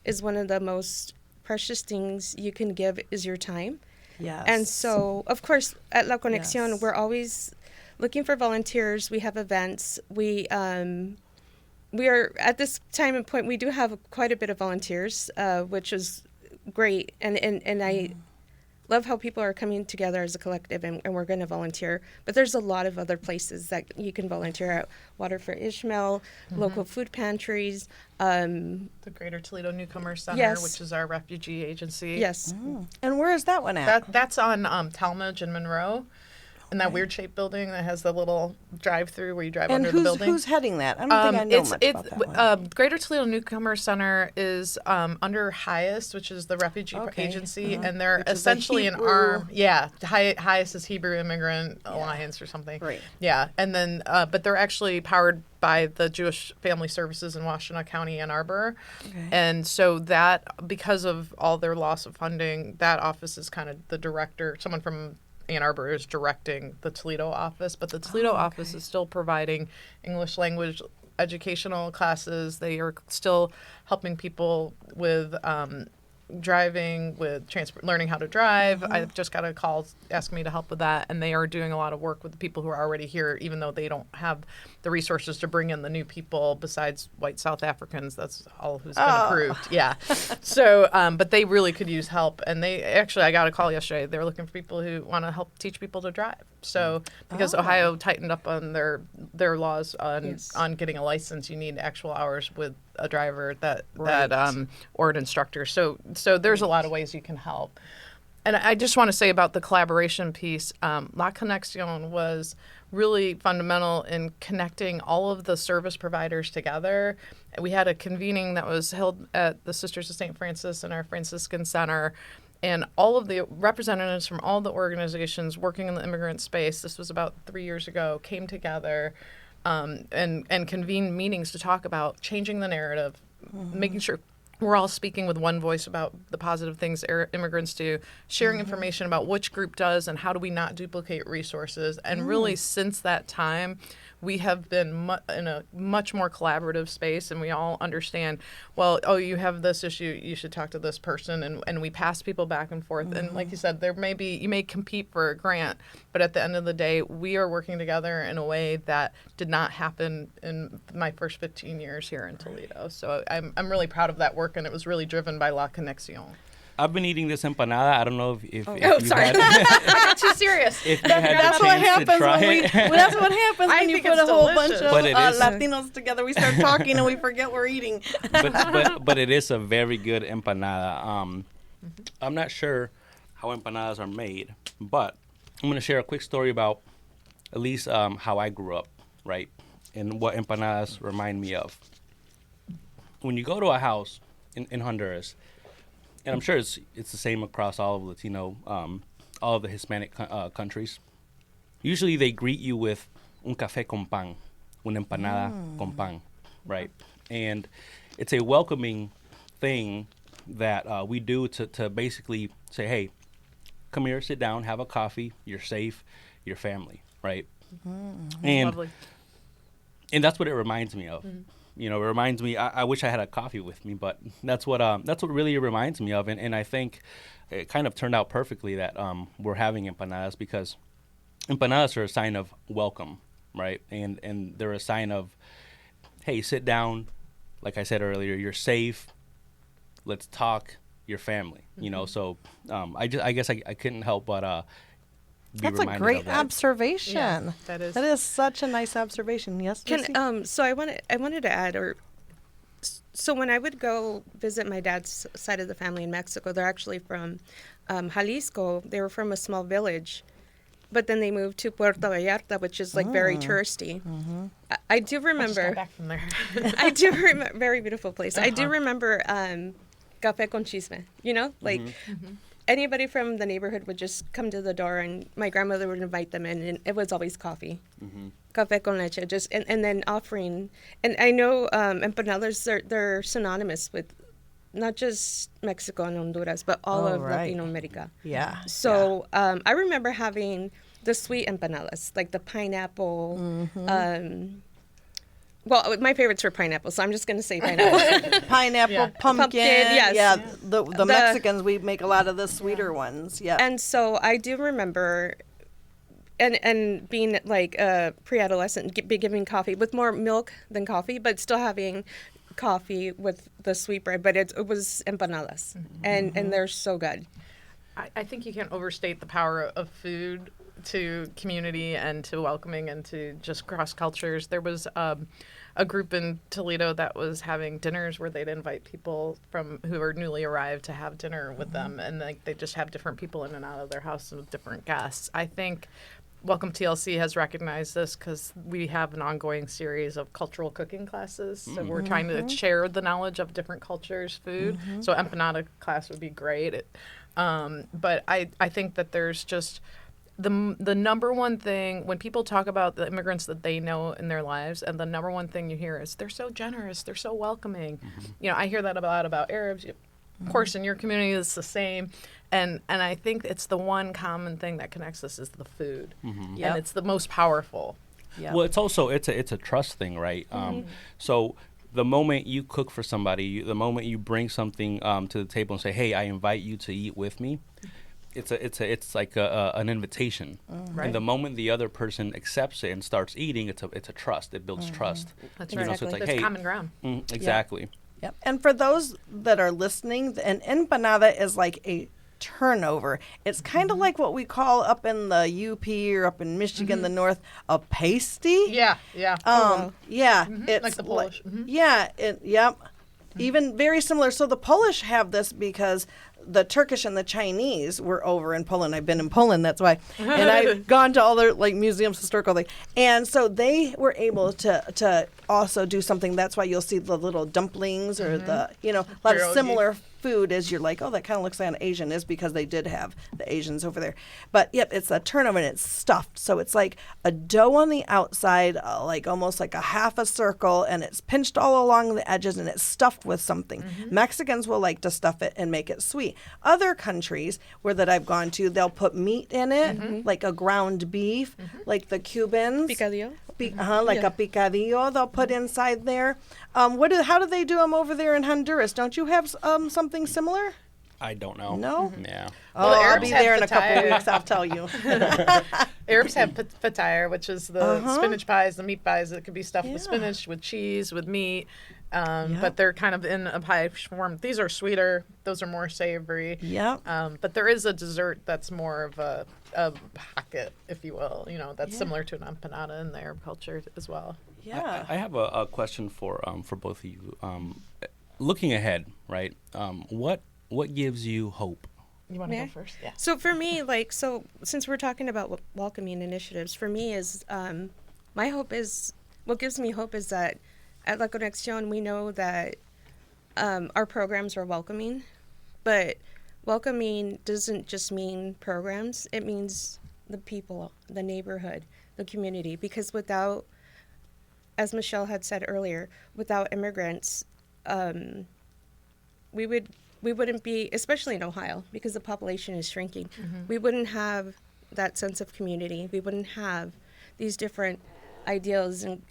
Speaker 5: is one of the most precious things you can give is your time.
Speaker 4: Yes.
Speaker 5: And so, of course, at La Conexión, we're always looking for volunteers. We have events. We are at this time and point, we do have quite a bit of volunteers, which is great. And I love how people are coming together as a collective and we're going to volunteer. But there's a lot of other places that you can volunteer at. Water for Ishmael, local food pantries.
Speaker 6: The Greater Toledo Newcomer Center, which is our refugee agency.
Speaker 5: Yes.
Speaker 4: And where is that one at?
Speaker 6: That's on Talmadge and Monroe. in that weird shaped building that has the little drive-through where you drive
Speaker 4: And
Speaker 6: under the building.
Speaker 4: who's heading that? I don't think I know much about that one.
Speaker 6: Greater Toledo Newcomer Center is under HIAS, which is the refugee agency, and they're
Speaker 4: Which is a
Speaker 6: essentially an
Speaker 4: Hebrew-
Speaker 6: arm. Yeah, HIAS is Hebrew Immigrant Alliance or something.
Speaker 4: Right.
Speaker 6: Yeah, and then but they're actually powered by the Jewish Family Services in Washtenaw County, Ann Arbor, and so that because of all their loss of funding, that office is kind of the director. Someone from Ann Arbor is directing the Toledo office, but the Toledo office is still providing English language educational classes. They are still helping people with driving, with learning how to drive. I've just got a call asking me to help with that, and they are doing a lot of work with the people who are already here, even though they don't have the resources to bring in the new people besides white South Africans. That's all who's been approved. Yeah. So, but they really could use help, and they actually, I got a call yesterday. They're looking for people who want to help teach people to drive. So, because Ohio tightened up on their laws on getting a license, you need actual hours with a driver or an instructor. So there's a lot of ways you can help. And I just want to say about the collaboration piece, La Conexión was really fundamental in connecting all of the service providers together. We had a convening that was held at the Sisters of St. Francis in our Franciscan Center, and all of the representatives from all the organizations working in the immigrant space, this was about 3 years ago, came together and convened meetings to talk about changing the narrative, making sure we're all speaking with one voice about the positive things immigrants do, sharing information about which group does and how do we not duplicate resources. And really, since that time, we have been in a much more collaborative space, and we all understand, well, oh, you have this issue, you should talk to this person, and we pass people back and forth. And like you said, you may compete for a grant, but at the end of the day, we are working together in a way that did not happen in my first 15 years here in Toledo. So I'm really proud of that work, and it was really driven by La Conexión.
Speaker 3: I've been eating this empanada. I don't know if you
Speaker 6: sorry.
Speaker 3: had,
Speaker 6: I got too serious.
Speaker 3: if you had
Speaker 4: That's
Speaker 3: the
Speaker 4: what
Speaker 3: chance to
Speaker 4: happens
Speaker 3: try
Speaker 4: when
Speaker 3: it.
Speaker 4: that's what happens
Speaker 6: I
Speaker 4: when you
Speaker 6: think
Speaker 4: put
Speaker 6: it's
Speaker 4: a whole
Speaker 6: delicious.
Speaker 4: bunch
Speaker 3: But
Speaker 4: of
Speaker 3: it is.
Speaker 4: Latinos together. We start talking and we forget we're eating.
Speaker 3: but it is a very good empanada. I'm not sure how empanadas are made, but I'm going to share a quick story about at least how I grew up, right, and what empanadas remind me of. When you go to a house in Honduras, and I'm sure it's the same across all of Latino, all of the Hispanic countries, usually they greet you with un café con pan, una empanada con pan, right? And it's a welcoming thing that we do to basically say, hey, come here, sit down, have a coffee, you're safe, your family, right? And
Speaker 6: Lovely.
Speaker 3: and that's what it reminds me of. You know, it reminds me. I wish I had a coffee with me, but that's what really it reminds me of. And I think it kind of turned out perfectly that we're having empanadas, because empanadas are a sign of welcome, right? And they're a sign of, hey, sit down. Like I said earlier, you're safe. Let's talk. Your family. You know, so I guess I couldn't help but.
Speaker 4: That's a great observation.
Speaker 6: Yeah, that is
Speaker 4: such a nice observation. Yes. Lucy?
Speaker 5: So I wanted to add, so when I would go visit my dad's side of the family in Mexico, they're actually from Jalisco. They were from a small village, but then they moved to Puerto Vallarta, which is like very touristy. I do remember.
Speaker 6: I just got back from there.
Speaker 5: I do remember, very beautiful place. I do remember café con chisme. You know, like. Anybody from the neighborhood would just come to the door, and my grandmother would invite them in, and it was always coffee. Café con leche, and then offering. And I know empanadas, they're synonymous with not just Mexico and Honduras, but all of Latino America.
Speaker 4: Yeah.
Speaker 5: So I remember having the sweet empanadas, like the pineapple. Well, my favorites were pineapple, so I'm just going to say pineapple.
Speaker 4: Pineapple, pumpkin.
Speaker 5: yes.
Speaker 4: Yeah. The Mexicans, we make a lot of the sweeter ones. Yeah.
Speaker 5: And so I do remember, and being like a pre-adolescent, be giving coffee with more milk than coffee, but still having coffee with the sweetbread. But it was empanadas, and they're so good.
Speaker 6: I think you can't overstate the power of food to community and to welcoming and to just cross cultures. There was a group in Toledo that was having dinners where they'd invite people from who are newly arrived to have dinner with them, and like they just have different people in and out of their house with different guests. I think Welcome TLC has recognized this because we have an ongoing series of cultural cooking classes. So we're trying to share the knowledge of different cultures' food. So empanada class would be great. But I think that there's just the number one thing when people talk about the immigrants that they know in their lives, and the number one thing you hear is they're so generous, they're so welcoming. You know, I hear that a lot about Arabs. Of course, in your community, it's the same. And I think it's the one common thing that connects us is the food, and it's the most powerful.
Speaker 4: Yep.
Speaker 3: Well, it's also it's a trust thing, right? So the moment you cook for somebody, the moment you bring something to the table and say, "Hey, I invite you to eat with me," it's like an invitation.
Speaker 6: Right.
Speaker 3: And the moment the other person accepts it and starts eating, it's a trust. It builds trust.
Speaker 6: That's
Speaker 3: You know,
Speaker 6: right.
Speaker 3: so it's like,
Speaker 6: There's
Speaker 3: hey,
Speaker 6: common ground.
Speaker 3: exactly.
Speaker 4: Yep. And for those that are listening, an empanada is like a turnover. It's kind of like what we call up in the UP or up in Michigan, the North, a pasty.
Speaker 6: Yeah.
Speaker 4: Yeah. It's
Speaker 6: Like the Polish.
Speaker 4: Yeah. Yep. Even very similar. So the Polish have this because the Turkish and the Chinese were over in Poland. I've been in Poland, that's why. And I've gone to all their like museums, historical things. And so they were able to also do something. That's why you'll see the little dumplings or the, a lot of
Speaker 6: Pierogi.
Speaker 4: similar food as you're like, oh, that kind of looks like an Asian, is because they did have the Asians over there. But yep, it's a turnover and it's stuffed. So it's like a dough on the outside, like almost like a half a circle, and it's pinched all along the edges and it's stuffed with something. Mexicans will like to stuff it and make it sweet. Other countries that I've gone to, they'll put meat in it, like a ground beef, like the Cubans.
Speaker 5: Picadillo.
Speaker 4: Like a picadillo they'll put inside there. How do they do them over there in Honduras? Don't you have something similar?
Speaker 3: I don't know.
Speaker 4: No?
Speaker 3: Yeah.
Speaker 4: Oh,
Speaker 6: the
Speaker 4: I'll
Speaker 6: Arabs
Speaker 4: be
Speaker 6: have
Speaker 4: there in a couple
Speaker 6: fataya.
Speaker 4: weeks. I'll tell you.
Speaker 6: Arabs have fataya, which is the spinach pies, the meat pies that could be stuffed with spinach, with cheese, with meat. But they're kind of in a pie form. These are sweeter. Those are more savory.
Speaker 4: Yep.
Speaker 6: But there is a dessert that's more of a pocket, if you will. That's similar to an empanada in the Arab culture as well.
Speaker 4: Yeah.
Speaker 3: I have a question for both of you. Looking ahead, right? What gives you hope?
Speaker 6: You want to
Speaker 5: May
Speaker 6: go
Speaker 5: I?
Speaker 6: first? Yeah.
Speaker 5: So for me, since we're talking about welcoming initiatives, for me is my hope is what gives me hope is that at La Conexión we know that our programs are welcoming, but welcoming doesn't just mean programs. It means the people, the neighborhood, the community. Because without, as Michelle had said earlier, without immigrants, we wouldn't be, especially in Ohio, because the population is shrinking. We wouldn't have that sense of community. We wouldn't have these different ideals and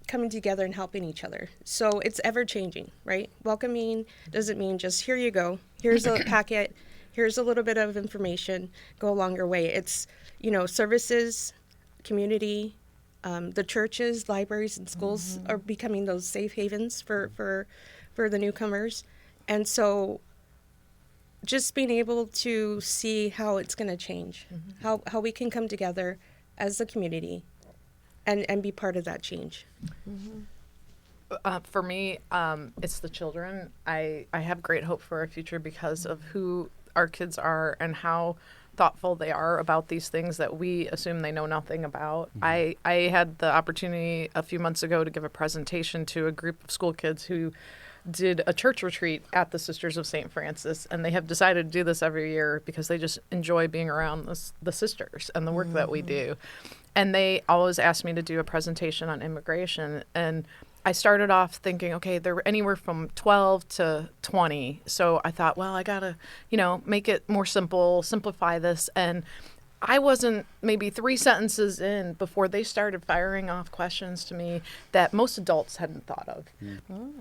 Speaker 5: coming together and helping each other. So it's ever changing, right? Welcoming doesn't mean just here you go, here's a packet, here's a little bit of information, go along your way. It's services, community. The churches, libraries, and schools are becoming those safe havens for the newcomers. And so just being able to see how it's going to change, how we can come together as a community and be part of that change.
Speaker 6: For me, it's the children. I have great hope for our future because of who our kids are and how thoughtful they are about these things that we assume they know nothing about. I had the opportunity a few months ago to give a presentation to a group of school kids who did a church retreat at the Sisters of St. Francis, and they have decided to do this every year because they just enjoy being around the sisters and the work that we do. And they always ask me to do a presentation on immigration, and I started off thinking, okay, there were anywhere from 12 to 20. So I thought, well, I got to, make it more simple, simplify this. And I wasn't maybe 3 sentences in before they started firing off questions to me that most adults hadn't thought of.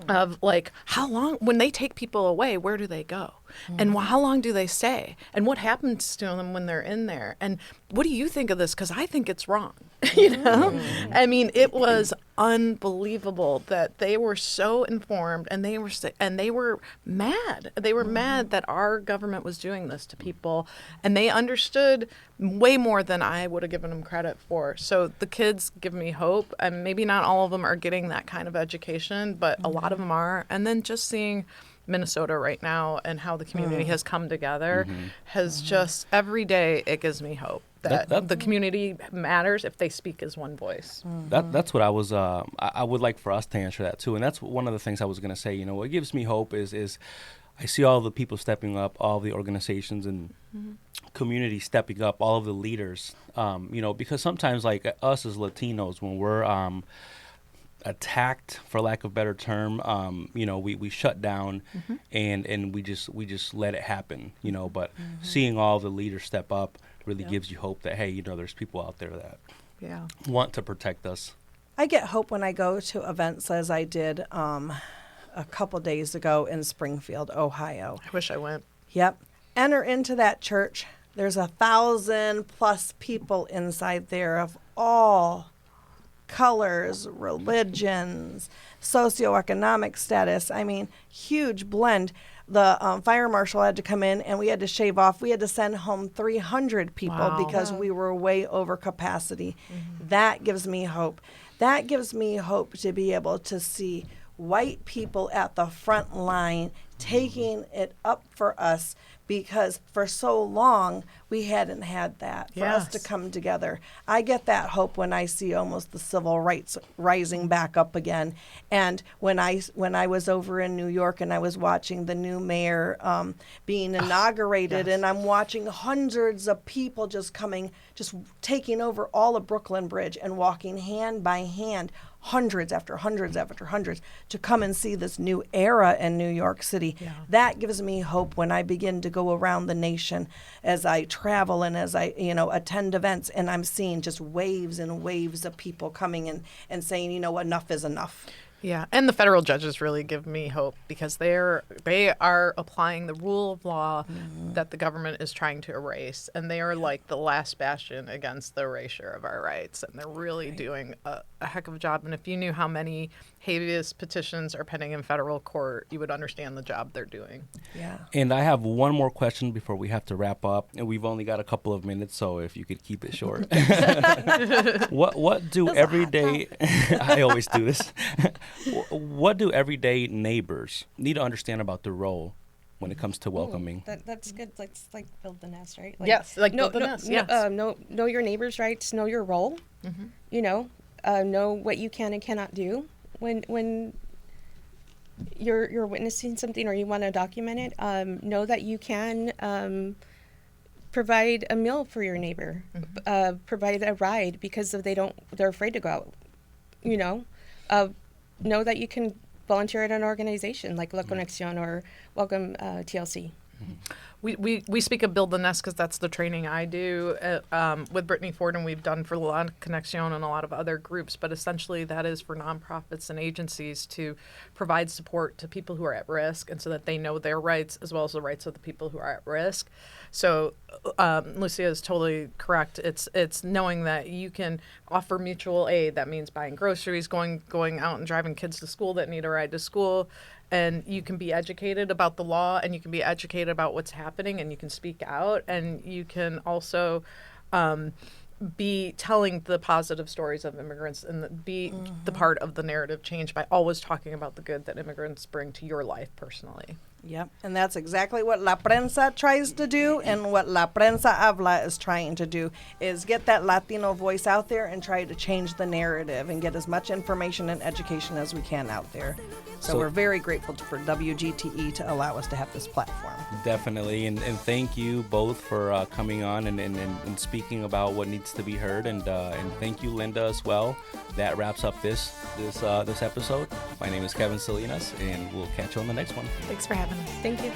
Speaker 6: Of like, how long, when they take people away, where do they go? And how long do they stay? And what happens to them when they're in there? And what do you think of this? Because I think it's wrong. I mean, it was unbelievable that they were so informed, and they were mad. They were mad that our government was doing this to people, and they understood way more than I would have given them credit for. So the kids give me hope, and maybe not all of them are getting that kind of education, but a lot of them are. And then just seeing Minnesota right now and how the community has come together has just, every day it gives me hope. that
Speaker 3: That-
Speaker 6: the community matters if they speak as one voice.
Speaker 3: That's what I was. I would like for us to answer that too, and that's one of the things I was going to say. What gives me hope is I see all the people stepping up, all the organizations and communities stepping up, all of the leaders. Because sometimes like us as Latinos, when we're attacked, for lack of a better term, we shut down and we just let it happen. But seeing all the leaders step up really gives you hope that hey, there's people out there that want to protect us.
Speaker 4: I get hope when I go to events as I did a couple days ago in Springfield, Ohio.
Speaker 6: I wish I went.
Speaker 4: Yep. Enter into that church. There's 1,000+ people inside there of all colors, religions, socioeconomic status. I mean, huge blend. The fire marshal had to come in and we had to shave off. We had to send home 300 people because we were way over capacity. That gives me hope. That gives me hope to be able to see white people at the front line taking it up for us, because for so long we hadn't had that for us to come together. I get that hope when I see almost the civil rights rising back up again. And when I was over in New York and I was watching the new mayor being inaugurated, and I'm watching hundreds of people just taking over all of Brooklyn Bridge and walking hand by hand, hundreds after hundreds after hundreds, to come and see this new era in New York City. That gives me hope when I begin to go around the nation as I travel and as I attend events, and I'm seeing just waves and waves of people coming in and saying, enough is enough.
Speaker 6: Yeah, and the federal judges really give me hope because they are applying the rule of law that the government is trying to erase, and they are like the last bastion against the erasure of our rights, and they're really doing a heck of a job. And if you knew how many habeas petitions are pending in federal court, you would understand the job they're doing.
Speaker 4: Yeah.
Speaker 3: And I have one more question before we have to wrap up, and we've only got a couple of minutes, so if you could keep it short. What do everyday I always do this. What do everyday neighbors need to understand about their role when it comes to welcoming?
Speaker 5: That's good. Let's build the nest, right?
Speaker 6: Build the nest. Yes.
Speaker 5: Know your neighbor's rights. Know your role. Know what you can and cannot do when you're witnessing something or you want to document it. Know that you can provide a meal for your neighbor. Provide a ride because if they're afraid to go out. Know that you can volunteer at an organization like La Conexión or Welcome TLC.
Speaker 6: We speak of Build the Nest because that's the training I do with Brittany Ford, and we've done for La Conexión and a lot of other groups. But essentially, that is for nonprofits and agencies to provide support to people who are at risk, and so that they know their rights as well as the rights of the people who are at risk. So Lucia is totally correct. It's knowing that you can offer mutual aid. That means buying groceries, going out and driving kids to school that need a ride to school. And you can be educated about the law, and you can be educated about what's happening, and you can speak out, and you can also be telling the positive stories of immigrants and be the part of the narrative change by always talking about the good that immigrants bring to your life personally.
Speaker 4: Yep, and that's exactly what La Prensa tries to do, and what La Prensa Habla is trying to do, is get that Latino voice out there and try to change the narrative and get as much information and education as we can out there. So we're very grateful for WGTE to allow us to have this platform.
Speaker 3: Definitely, and thank you both for coming on and speaking about what needs to be heard, and thank you, Linda, as well. That wraps up this episode. My name is Kevin Salinas, and we'll catch you on the next one.
Speaker 6: Thanks for having us.
Speaker 5: Thank you.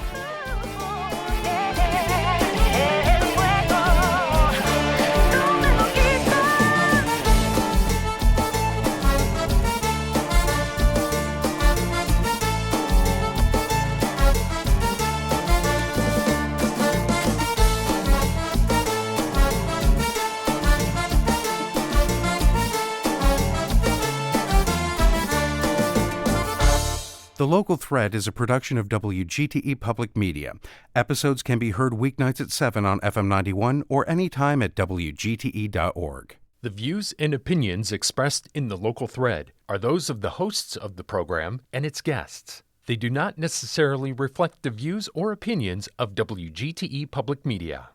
Speaker 8: The Local Thread is a production of WGTE Public Media. Episodes can be heard weeknights at 7 on FM 91 or anytime at WGTE.org.
Speaker 1: The views and opinions expressed in the Local Thread are those of the hosts of the program and its guests. They do not necessarily reflect the views or opinions of WGTE Public Media.